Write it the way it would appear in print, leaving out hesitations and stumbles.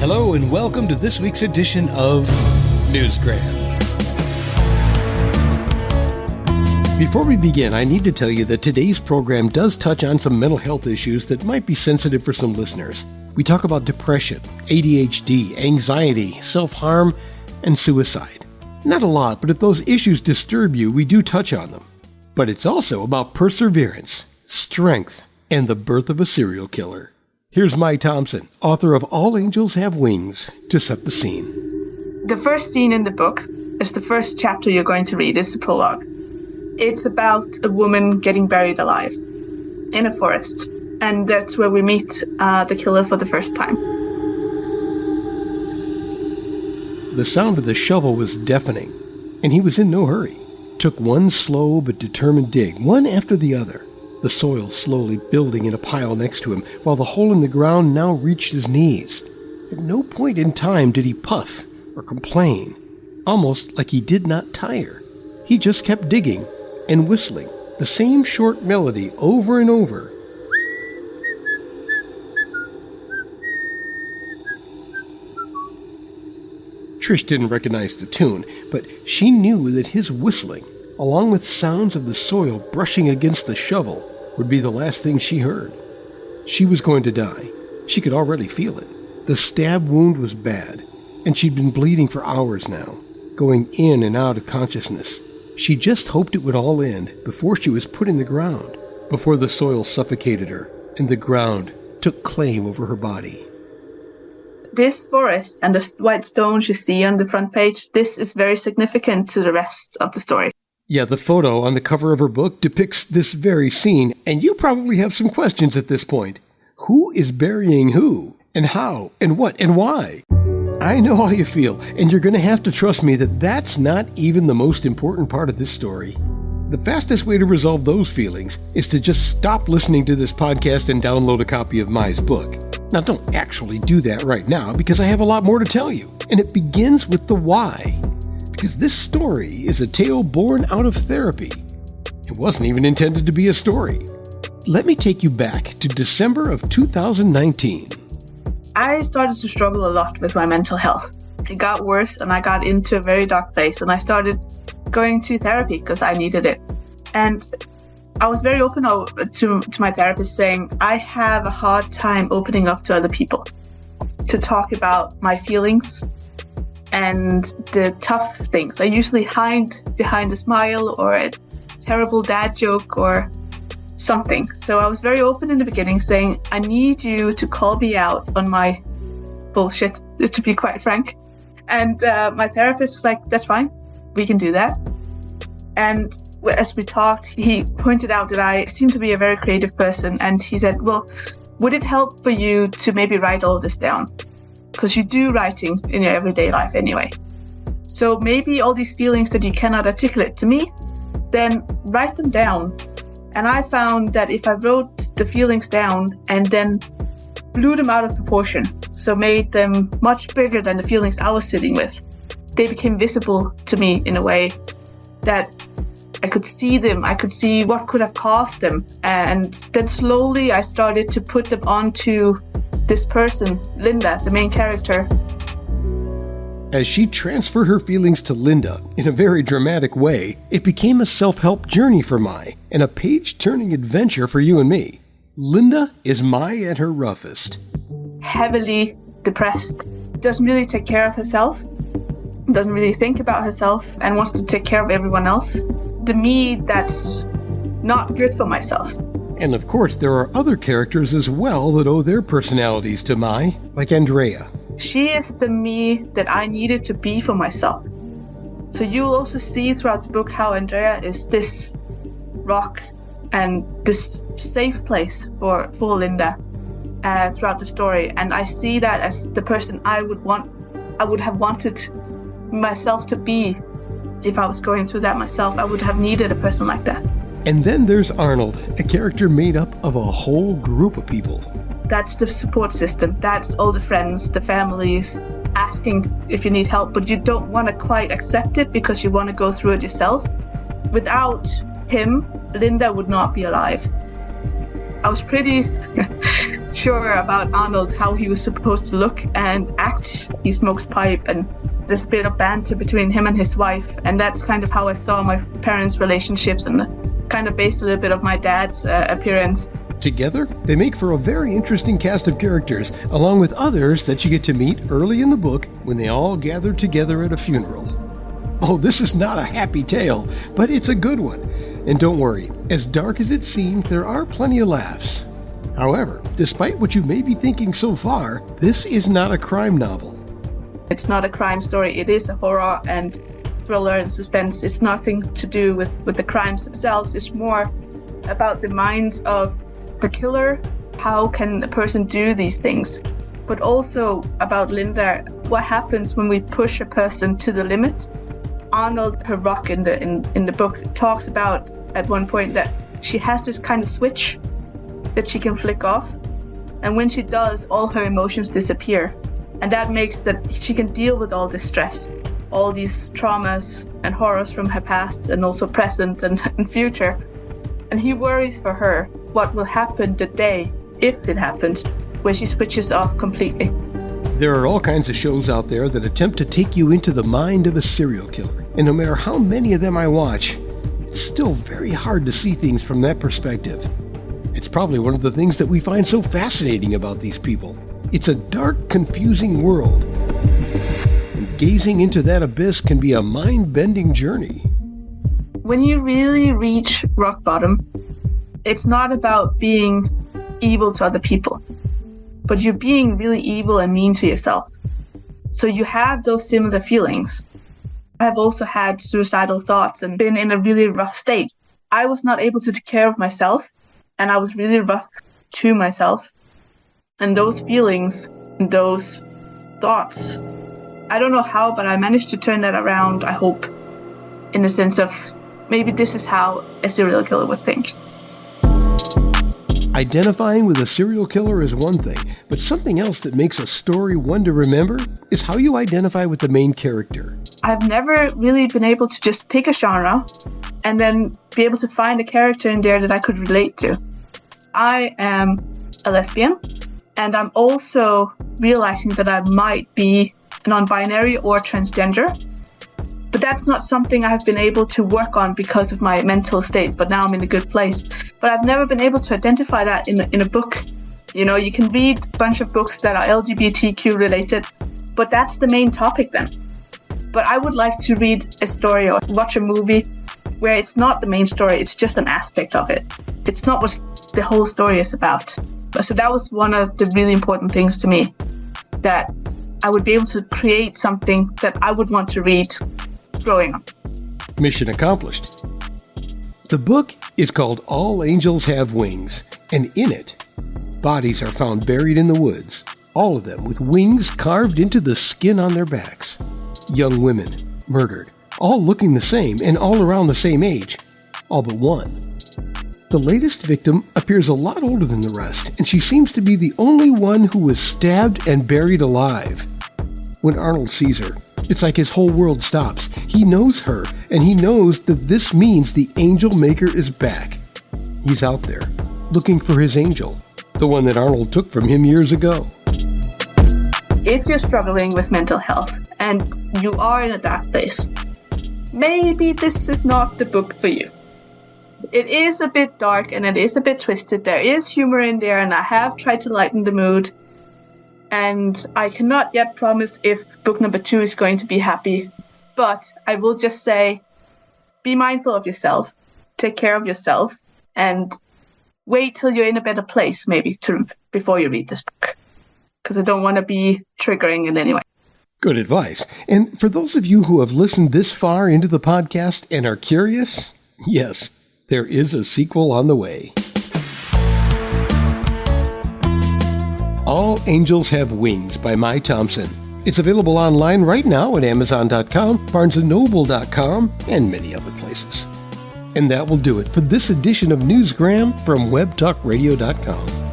Hello and welcome to this week's edition of Newsgram. Before we begin, I need to tell you that today's program does touch on some mental health issues that might be sensitive for some listeners. We talk about depression, ADHD, anxiety, self-harm, and suicide. Not a lot, but if those issues disturb you, we do touch on them. But it's also about perseverance, strength, and the birth of a serial killer. Here's Mai Thompson, author of All Angels Have Wings, to set the scene. The first scene in the book is the first chapter you're going to read. It's the prologue. It's about a woman getting buried alive in a forest. And that's where we meet the killer for the first time. The sound of the shovel was deafening, and he was in no hurry. Took one slow but determined dig, one after the other. The soil slowly building in a pile next to him, while the hole in the ground now reached his knees. At no point in time did he puff or complain, almost like he did not tire. He just kept digging and whistling the same short melody over and over. Trish didn't recognize the tune, but she knew that his whistling, along with sounds of the soil brushing against the shovel, would be the last thing she heard. She was going to die. She could already feel it. The stab wound was bad, and she'd been bleeding for hours now, going in and out of consciousness. She just hoped it would all end before she was put in the ground, before the soil suffocated her and the ground took claim over her body. This forest and the white stones you see on the front page, this is very significant to the rest of the story. Yeah, the photo on the cover of her book depicts this very scene, and you probably have some questions at this point. Who is burying who? And how? And what? And why? I know how you feel, and you're going to have to trust me that that's not even the most important part of this story. The fastest way to resolve those feelings is to just stop listening to this podcast and download a copy of Mai's book. Now, don't actually do that right now, because I have a lot more to tell you, and it begins with the why. Because this story is a tale born out of therapy. It wasn't even intended to be a story. Let me take you back to December of 2019. I started to struggle a lot with my mental health. It got worse and I got into a very dark place, and I started going to therapy because I needed it. And I was very open to my therapist, saying I have a hard time opening up to other people, to talk about my feelings and the tough things. I usually hide behind a smile or a terrible dad joke or something. So I was very open in the beginning, saying, I need you to call me out on my bullshit, to be quite frank. And my therapist was like, that's fine, we can do that. And as we talked, he pointed out that I seem to be a very creative person. And he said, well, would it help for you to maybe write all this down? Because you do writing in your everyday life anyway. So maybe all these feelings that you cannot articulate to me, then write them down. And I found that if I wrote the feelings down and then blew them out of proportion, so made them much bigger than the feelings I was sitting with, they became visible to me in a way that I could see them, I could see what could have caused them. And then slowly I started to put them onto this person, Linda, the main character. As she transferred her feelings to Linda in a very dramatic way, it became a self-help journey for Mai and a page-turning adventure for you and me. Linda is Mai at her roughest. Heavily depressed, doesn't really take care of herself, doesn't really think about herself, and wants to take care of everyone else. The me that's not good for myself. And of course, there are other characters as well that owe their personalities to Mai, like Andrea. She is the me that I needed to be for myself. So you'll also see throughout the book how Andrea is this rock and this safe place for Linda throughout the story. And I see that as the person I would have wanted myself to be. If I was going through that myself, I would have needed a person like that. And then there's Arnold, a character made up of a whole group of people. That's the support system. That's all the friends, the families, asking if you need help, but you don't want to quite accept it because you want to go through it yourself. Without him, Linda would not be alive. I was pretty sure about Arnold, how he was supposed to look and act. He smokes pipe, and there's a bit of banter between him and his wife, and that's kind of how I saw my parents' relationships, and kind of based a little bit of my dad's appearance. Together, they make for a very interesting cast of characters, along with others that you get to meet early in the book when they all gather together at a funeral. Oh, this is not a happy tale, but it's a good one. And don't worry, as dark as it seems, there are plenty of laughs. However, despite what you may be thinking so far, this is not a crime novel. It's not a crime story. It is a horror and thriller and suspense. It's nothing to do with the crimes themselves. It's more about the minds of the killer. How can a person do these things? But also about Linda. What happens when we push a person to the limit? Arnold, her rock in the book, talks about at one point that she has this kind of switch that she can flick off, and when she does, all her emotions disappear, and that makes that she can deal with all this stress, all these traumas and horrors from her past and also present and future. And he worries for her what will happen the day, if it happens, where she switches off completely. There are all kinds of shows out there that attempt to take you into the mind of a serial killer. And no matter how many of them I watch, it's still very hard to see things from that perspective. It's probably one of the things that we find so fascinating about these people. It's a dark, confusing world. And gazing into that abyss can be a mind-bending journey. When you really reach rock bottom, it's not about being evil to other people, but you're being really evil and mean to yourself. So you have those similar feelings. I've also had suicidal thoughts and been in a really rough state. I was not able to take care of myself, and I was really rough to myself. And those feelings, those thoughts, I don't know how, but I managed to turn that around, I hope, in the sense of maybe this is how a serial killer would think. Identifying with a serial killer is one thing, but something else that makes a story one to remember is how you identify with the main character. I've never really been able to just pick a genre and then be able to find a character in there that I could relate to. I am a lesbian, and I'm also realizing that I might be non-binary or transgender. But that's not something I've been able to work on because of my mental state, but now I'm in a good place. But I've never been able to identify that in a book. You know, you can read a bunch of books that are LGBTQ related, but that's the main topic then. But I would like to read a story or watch a movie where it's not the main story, it's just an aspect of it. It's not what the whole story is about. So that was one of the really important things to me, that I would be able to create something that I would want to read growing up. Mission accomplished. The book is called All Angels Have Wings, and in it, bodies are found buried in the woods, all of them with wings carved into the skin on their backs. Young women murdered, all looking the same and all around the same age, all but one. The latest victim appears a lot older than the rest, and she seems to be the only one who was stabbed and buried alive. When Arnold sees her, it's like his whole world stops. He knows her, and he knows that this means the Angel Maker is back. He's out there, looking for his angel, the one that Arnold took from him years ago. If you're struggling with mental health and you are in a dark place, maybe this is not the book for you. It is a bit dark and it is a bit twisted. There is humor in there, and I have tried to lighten the mood. And I cannot yet promise if book number 2 is going to be happy. But I will just say, be mindful of yourself, take care of yourself, and wait till you're in a better place, maybe, before you read this book. Because I don't want to be triggering in any way. Good advice. And for those of you who have listened this far into the podcast and are curious, yes, there is a sequel on the way. All Angels Have Wings by Mai Thompson. It's available online right now at Amazon.com, BarnesandNoble.com, and many other places. And that will do it for this edition of Newsgram from WebTalkRadio.com.